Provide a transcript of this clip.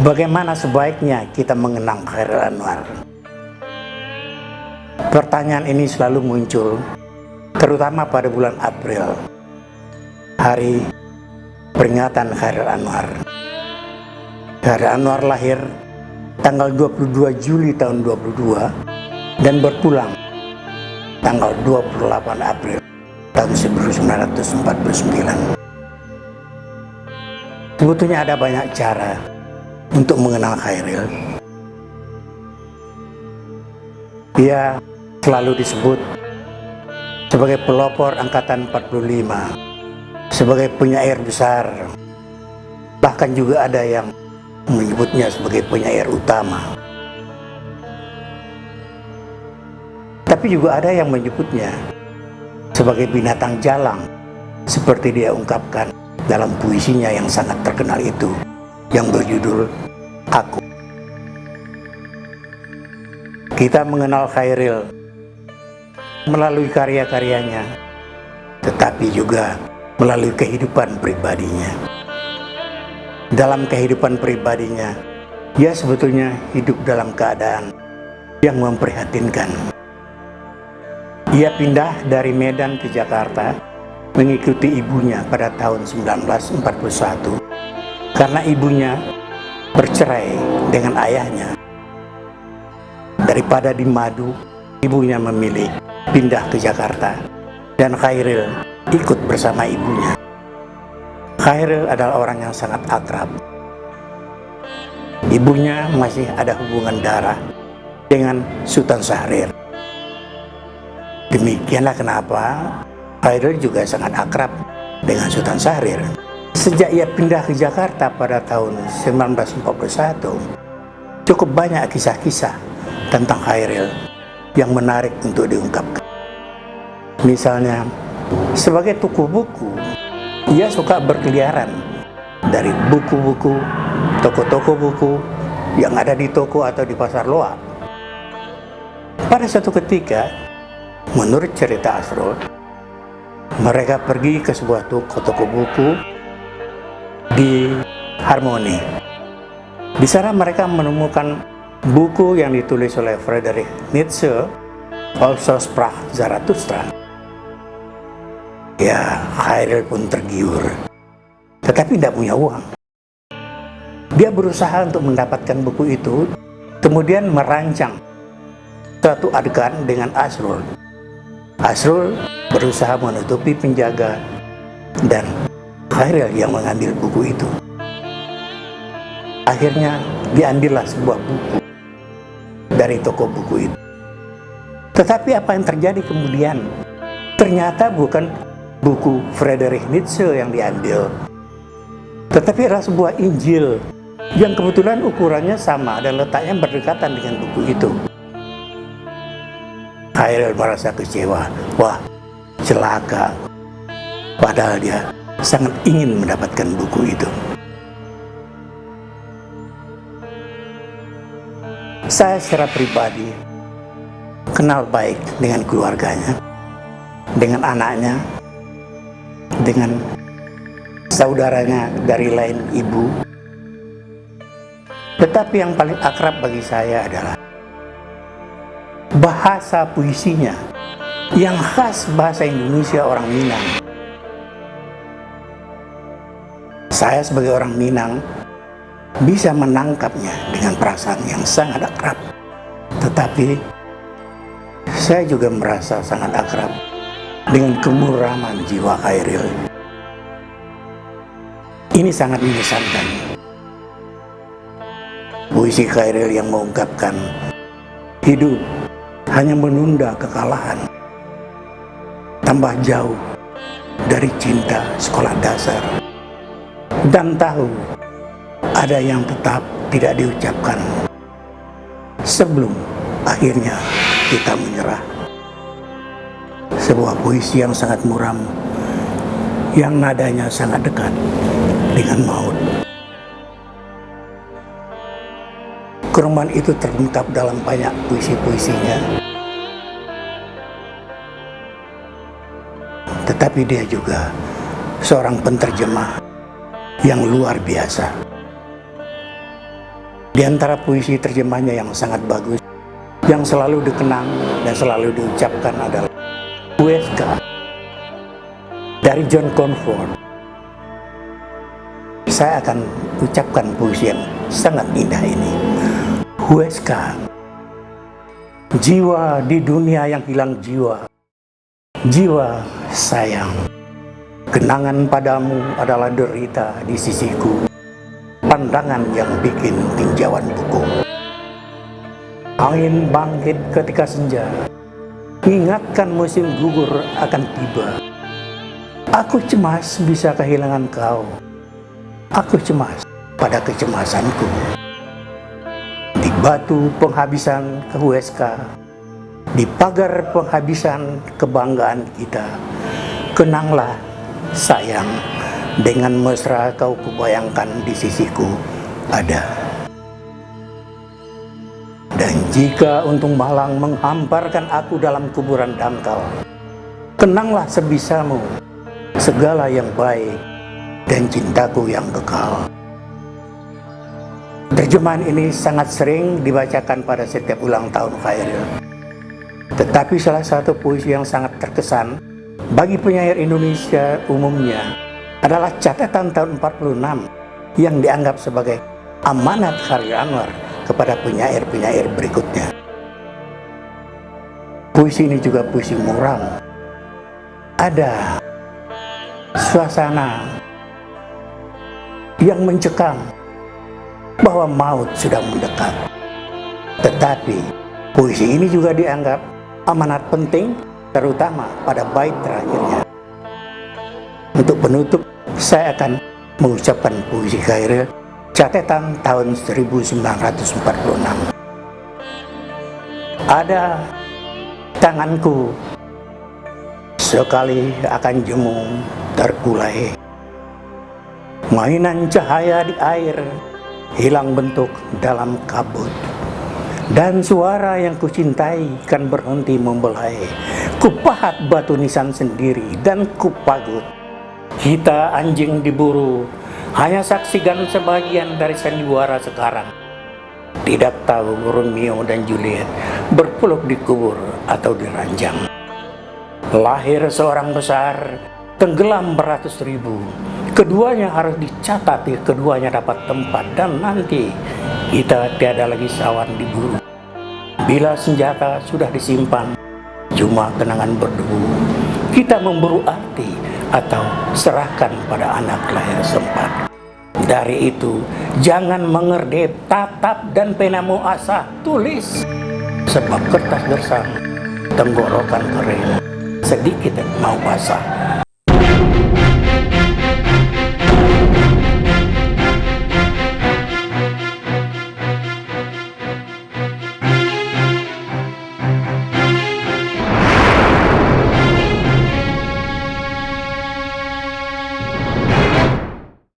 Bagaimana sebaiknya kita mengenang Chairil Anwar? Pertanyaan ini selalu muncul, terutama pada bulan April, hari peringatan Chairil Anwar. Chairil Anwar lahir tanggal 22 Juli tahun 22 dan berpulang tanggal 28 April tahun 1949. Sebetulnya ada banyak cara untuk mengenal Chairil. Dia selalu disebut sebagai pelopor angkatan 45, sebagai penyair besar. Bahkan juga ada yang menyebutnya sebagai penyair utama. Tapi juga ada yang menyebutnya sebagai binatang jalang, seperti dia ungkapkan dalam puisinya yang sangat terkenal itu, yang berjudul Aku. Kita mengenal Chairil melalui karya-karyanya, tetapi juga melalui kehidupan pribadinya. Dalam kehidupan pribadinya, dia sebetulnya hidup dalam keadaan yang memprihatinkan. Ia pindah dari Medan ke Jakarta mengikuti ibunya pada tahun 1941 karena ibunya bercerai dengan ayahnya. Daripada di Madu, ibunya memilih pindah ke Jakarta dan Chairil ikut bersama ibunya. Chairil adalah orang yang sangat akrab. Ibunya masih ada hubungan darah dengan Sultan Syahrir. Demikianlah kenapa Chairil juga sangat akrab dengan Sultan Syahrir. Sejak ia pindah ke Jakarta pada tahun 1941, cukup banyak kisah-kisah tentang Chairil yang menarik untuk diungkapkan. Misalnya, sebagai tuku buku, ia suka berkeliaran dari buku-buku, toko-toko buku yang ada di toko atau di pasar loak. Pada suatu ketika, menurut cerita Asrul, mereka pergi ke sebuah toko buku di Harmoni. Di sana mereka menemukan buku yang ditulis oleh Friedrich Nietzsche, Also Sprach Zarathustra. Ya, Chairil pun tergiur, tetapi tidak punya uang. Dia berusaha untuk mendapatkan buku itu, kemudian merancang suatu adegan dengan Asrul. Asrul berusaha menutupi penjaga dan Chairil yang mengambil buku itu. Akhirnya diambillah sebuah buku dari toko buku itu. Tetapi apa yang terjadi kemudian? Ternyata bukan buku Friedrich Nietzsche yang diambil, tetapi adalah sebuah Injil yang kebetulan ukurannya sama dan letaknya berdekatan dengan buku itu. Chairil merasa kecewa. Wah, celaka. Padahal dia sangat ingin mendapatkan buku itu. Saya secara pribadi kenal baik dengan keluarganya, dengan anaknya, dengan saudaranya dari lain ibu. Tetapi yang paling akrab bagi saya adalah bahasa puisinya yang khas bahasa Indonesia orang Minang. Saya sebagai orang Minang bisa menangkapnya dengan perasaan yang sangat akrab. Tetapi saya juga merasa sangat akrab dengan kemuraman jiwa Chairil. Ini sangat mengesankan. Puisi Chairil yang mengungkapkan hidup hanya menunda kekalahan, tambah jauh dari cinta sekolah dasar, dan tahu ada yang tetap tidak diucapkan sebelum akhirnya kita menyerah. Sebuah puisi yang sangat muram, yang nadanya sangat dekat dengan maut. Keruman itu terungkap dalam banyak puisi-puisinya. Tetapi dia juga seorang penterjemah yang luar biasa. Di antara puisi terjemahnya yang sangat bagus, yang selalu dikenang dan selalu diucapkan adalah Huesca dari John Comfort. Saya akan ucapkan puisi yang sangat indah ini. Huesca, jiwa di dunia yang hilang jiwa, jiwa sayang. Kenangan padamu adalah derita di sisiku, pandangan yang bikin tinjauan buku. Angin bangkit ketika senja, mengingatkan musim gugur akan tiba. Aku cemas bisa kehilangan kau. Aku cemas pada kecemasanku. Di batu penghabisan ke Huesca, di pagar penghabisan kebanggaan kita, kenanglah sayang, dengan mesra kau kubayangkan di sisiku ada. Dan jika untung malang menghamparkan aku dalam kuburan dangkal, kenanglah sebisamu segala yang baik dan cintaku yang kekal. Terjemahan ini sangat sering dibacakan pada setiap ulang tahun Khairil. Tetapi salah satu puisi yang sangat terkesan bagi penyair Indonesia umumnya adalah catatan tahun 46 yang dianggap sebagai amanat Khairil Anwar kepada penyair-penyair berikutnya. Puisi ini juga puisi muram. Ada suasana yang mencekam bahwa maut sudah mendekat. Tetapi puisi ini juga dianggap amanat penting, terutama pada bait terakhirnya. Untuk penutup, saya akan mengucapkan puisi Khairil catatan tahun 1946. Ada tanganku sekali akan jemu terkulai, mainan cahaya di air hilang bentuk dalam kabut, dan suara yang kucintai kan berhenti membelai. Kupahat batu nisan sendiri dan kupagut. Kita anjing diburu, hanya saksikan sebagian dari sandiwara sekarang. Tidak tahu Romeo dan Juliet berpeluk di kubur atau di ranjang. Lahir seorang besar, tenggelam beratus ribu. Keduanya harus dicatat, keduanya dapat tempat, dan nanti kita tiada lagi sawan diburu. Bila senjata sudah disimpan, cuma kenangan berdebu. Kita memburu arti atau serahkan pada anak lahir sempat. Dari itu, jangan mengerdep, tatap dan penamu asah, tulis. Sebab kertas gersang, tenggorokan kering, sedikit mau basah.